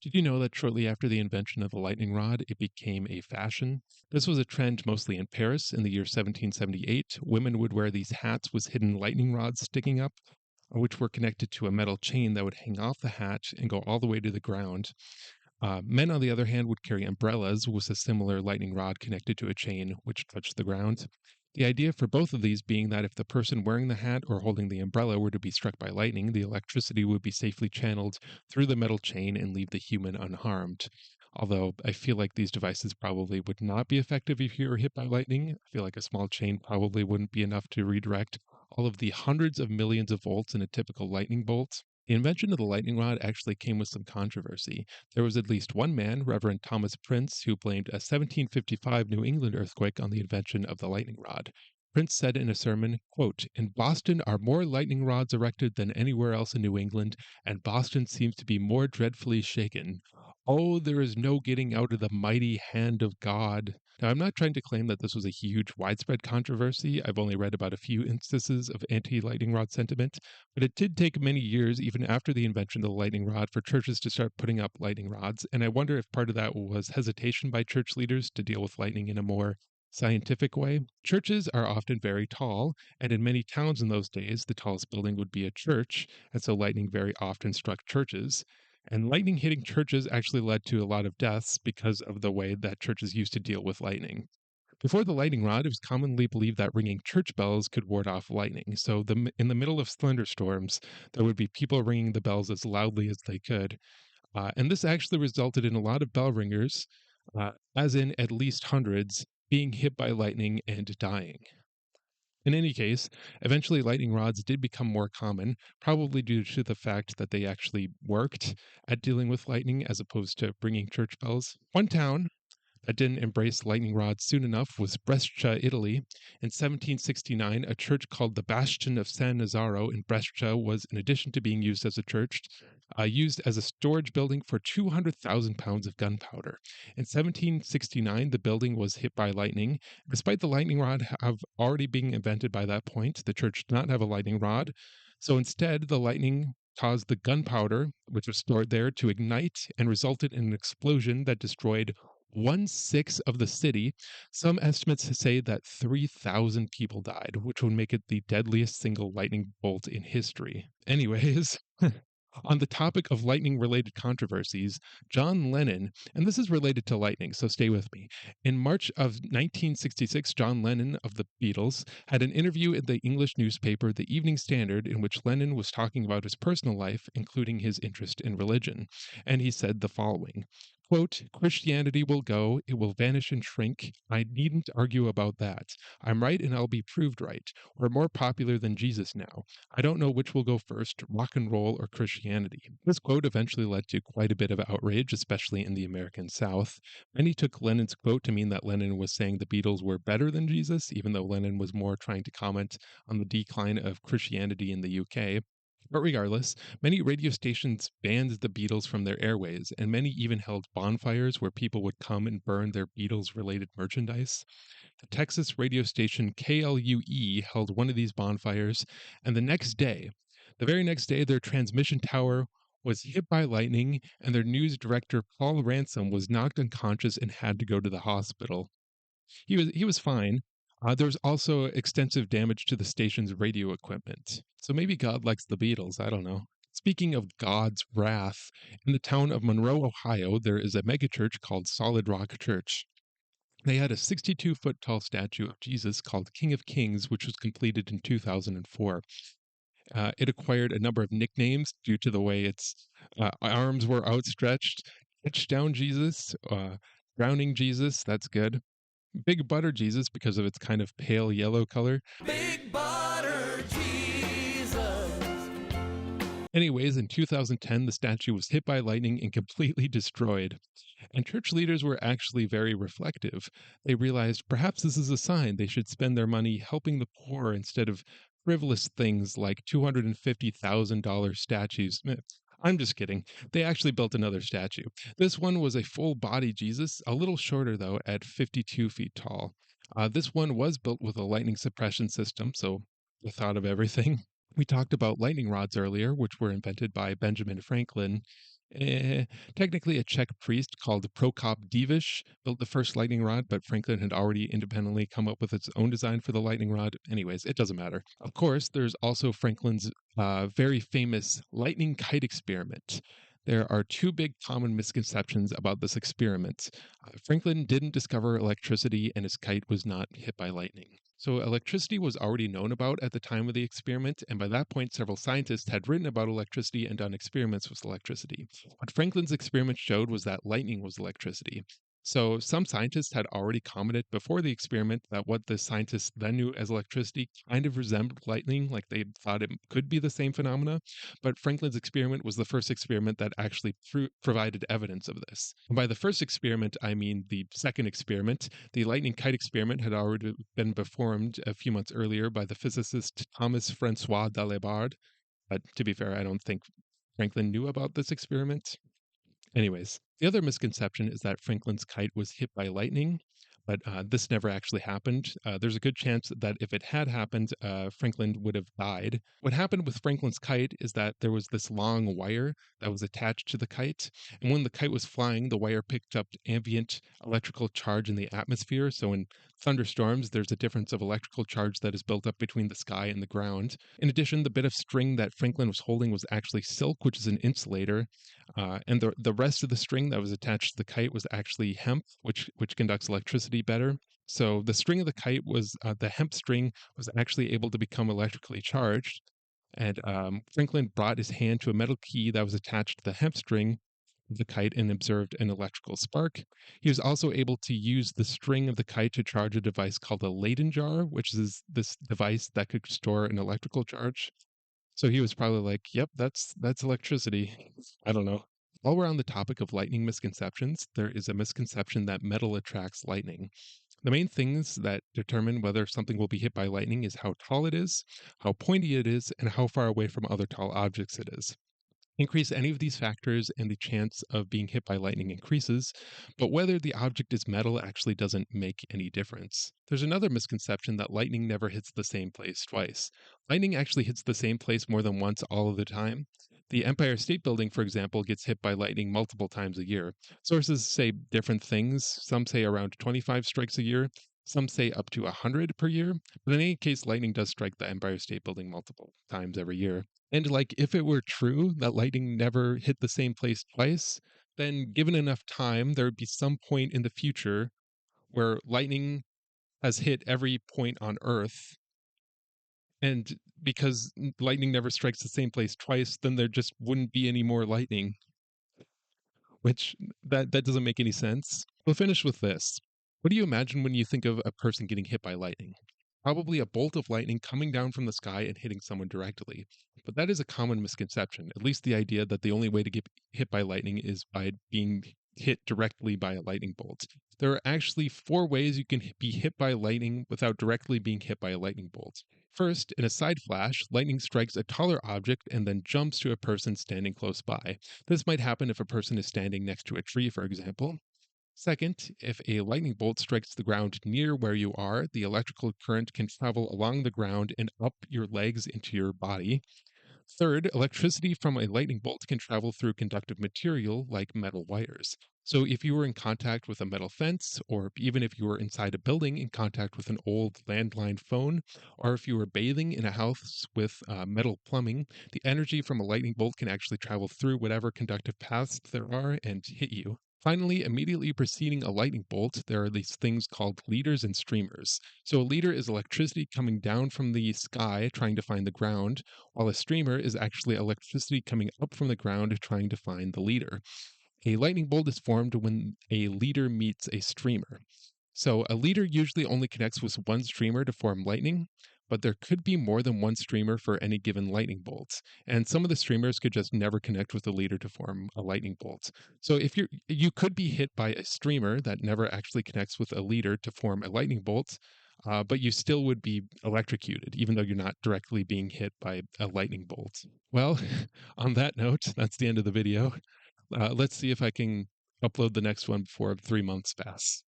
Did you know that shortly after the invention of the lightning rod, it became a fashion? This was a trend mostly in Paris in the year 1778. Women would wear these hats with hidden lightning rods sticking up, which were connected to a metal chain that would hang off the hat and go all the way to the ground. Men, on the other hand, would carry umbrellas with a similar lightning rod connected to a chain which touched the ground. The idea for both of these being that if the person wearing the hat or holding the umbrella were to be struck by lightning, the electricity would be safely channeled through the metal chain and leave the human unharmed. Although I feel like these devices probably would not be effective if you were hit by lightning. I feel like a small chain probably wouldn't be enough to redirect all of the hundreds of millions of volts in a typical lightning bolt. The invention of the lightning rod actually came with some controversy. There was at least one man, Reverend Thomas Prince, who blamed a 1755 New England earthquake on the invention of the lightning rod. Prince said in a sermon, quote, "In Boston are more lightning rods erected than anywhere else in New England, and Boston seems to be more dreadfully shaken. Oh, there is no getting out of the mighty hand of God." Now, I'm not trying to claim that this was a huge, widespread controversy. I've only read about a few instances of anti lightning rod sentiment, but it did take many years, even after the invention of the lightning rod, for churches to start putting up lightning rods. And I wonder if part of that was hesitation by church leaders to deal with lightning in a more scientific way. Churches are often very tall, and in many towns in those days, the tallest building would be a church, and so lightning very often struck churches. And lightning hitting churches actually led to a lot of deaths because of the way that churches used to deal with lightning. Before the lightning rod, it was commonly believed that ringing church bells could ward off lightning. So, in the middle of thunderstorms, there would be people ringing the bells as loudly as they could. And this actually resulted in a lot of bell ringers, as in at least hundreds, being hit by lightning and dying. In any case, eventually lightning rods did become more common, probably due to the fact that they actually worked at dealing with lightning as opposed to ringing church bells. One town that didn't embrace lightning rods soon enough was Brescia, Italy. In 1769, a church called the Bastion of San Nazaro in Brescia was, in addition to being used as a church, used as a storage building for 200,000 pounds of gunpowder. In 1769, the building was hit by lightning. Despite the lightning rod have already been invented by that point, the church did not have a lightning rod. So instead, the lightning caused the gunpowder, which was stored there, to ignite and resulted in an explosion that destroyed one sixth of the city. Some estimates say that 3,000 people died, which would make it the deadliest single lightning bolt in history. Anyways, on the topic of lightning related controversies, John Lennon, and this is related to lightning, so stay with me. In March of 1966, John Lennon of the Beatles had an interview in the English newspaper, The Evening Standard, in which Lennon was talking about his personal life, including his interest in religion. And he said the following. Quote, "Christianity will go, it will vanish and shrink. I needn't argue about that. I'm right and I'll be proved right. We're more popular than Jesus now. I don't know which will go first, rock and roll or Christianity." This quote eventually led to quite a bit of outrage, especially in the American South. Many took Lennon's quote to mean that Lennon was saying the Beatles were better than Jesus, even though Lennon was more trying to comment on the decline of Christianity in the UK. But regardless, many radio stations banned the Beatles from their airways, and many even held bonfires where people would come and burn their Beatles related merchandise. The Texas radio station KLUE held one of these bonfires, and the very next day, their transmission tower was hit by lightning, and their news director, Paul Ransom, was knocked unconscious and had to go to the hospital. He was fine. There was also extensive damage to the station's radio equipment. So maybe God likes the Beatles. I don't know. Speaking of God's wrath, in the town of Monroe, Ohio, there is a megachurch called Solid Rock Church. They had a 62-foot tall statue of Jesus called King of Kings, which was completed in 2004. It acquired a number of nicknames due to the way its arms were outstretched. Down Jesus, Drowning Jesus, that's good. Big Butter Jesus because of its kind of pale yellow color. Big Butter Jesus. Anyways, in 2010, the statue was hit by lightning and completely destroyed. And church leaders were actually very reflective. They realized perhaps this is a sign they should spend their money helping the poor instead of frivolous things like $250,000 statues. I'm just kidding. They actually built another statue. This one was a full body Jesus, a little shorter though, at 52 feet tall. This one was built with a lightning suppression system, so the thought of everything. We talked about lightning rods earlier, which were invented by Benjamin Franklin. Eh, Technically, a Czech priest called Prokop Divish built the first lightning rod, but Franklin had already independently come up with its own design for the lightning rod. Anyways, it doesn't matter. Of course, there's also Franklin's very famous lightning kite experiment. There are two big common misconceptions about this experiment. Franklin didn't discover electricity, and his kite was not hit by lightning. So, electricity was already known about at the time of the experiment, and by that point, several scientists had written about electricity and done experiments with electricity. What Franklin's experiment showed was that lightning was electricity. So, some scientists had already commented before the experiment that what the scientists then knew as electricity kind of resembled lightning, like they thought it could be the same phenomena. But Franklin's experiment was the first experiment that actually provided evidence of this. And by the first experiment, I mean the second experiment. The lightning kite experiment had already been performed a few months earlier by the physicist Thomas Francois d'Alembert. But to be fair, I don't think Franklin knew about this experiment. Anyways, the other misconception is that Franklin's kite was hit by lightning, but this never actually happened. There's a good chance that if it had happened, Franklin would have died. What happened with Franklin's kite is that there was this long wire that was attached to the kite, and when the kite was flying, the wire picked up ambient electrical charge in the atmosphere. So in thunderstorms, there's a difference of electrical charge that is built up between the sky and the ground. In addition, the bit of string that Franklin was holding was actually silk, which is an insulator, and the rest of the string that was attached to the kite was actually hemp, which conducts electricity better. So the string of the kite was the hemp string was actually able to become electrically charged. And Franklin brought his hand to a metal key that was attached to the hemp string of the kite and observed an electrical spark. He was also able to use the string of the kite to charge a device called a Leyden jar, which is this device that could store an electrical charge. So he was probably like, "Yep, that's electricity." I don't know. While we're on the topic of lightning misconceptions, there is a misconception that metal attracts lightning. The main things that determine whether something will be hit by lightning is how tall it is, how pointy it is, and how far away from other tall objects it is. Increase any of these factors and the chance of being hit by lightning increases, but whether the object is metal actually doesn't make any difference. There's another misconception that lightning never hits the same place twice. Lightning actually hits the same place more than once all of the time. The Empire State Building, for example, gets hit by lightning multiple times a year. Sources say different things. Some say around 25 strikes a year. Some say up to 100 per year. But in any case, lightning does strike the Empire State Building multiple times every year. And like, if it were true that lightning never hit the same place twice, then given enough time, there would be some point in the future where lightning has hit every point on Earth. And because lightning never strikes the same place twice, then there just wouldn't be any more lightning, which that doesn't make any sense. We'll finish with this. What do you imagine when you think of a person getting hit by lightning? Probably a bolt of lightning coming down from the sky and hitting someone directly. But that is a common misconception, at least the idea that the only way to get hit by lightning is by being hit directly by a lightning bolt. There are actually four ways you can be hit by lightning without directly being hit by a lightning bolt. First, in a side flash, lightning strikes a taller object and then jumps to a person standing close by. This might happen if a person is standing next to a tree, for example. Second, if a lightning bolt strikes the ground near where you are, the electrical current can travel along the ground and up your legs into your body. Third, electricity from a lightning bolt can travel through conductive material like metal wires. So, if you were in contact with a metal fence, or even if you were inside a building in contact with an old landline phone, or if you were bathing in a house with metal plumbing, the energy from a lightning bolt can actually travel through whatever conductive paths there are and hit you. Finally, immediately preceding a lightning bolt, there are these things called leaders and streamers. So, a leader is electricity coming down from the sky trying to find the ground, while a streamer is actually electricity coming up from the ground trying to find the leader. A lightning bolt is formed when a leader meets a streamer. So a leader usually only connects with one streamer to form lightning, but there could be more than one streamer for any given lightning bolt. And some of the streamers could just never connect with the leader to form a lightning bolt. So if you could be hit by a streamer that never actually connects with a leader to form a lightning bolt, but you still would be electrocuted, even though you're not directly being hit by a lightning bolt. Well, on that note, that's the end of the video. Let's see if I can upload the next one before 3 months pass.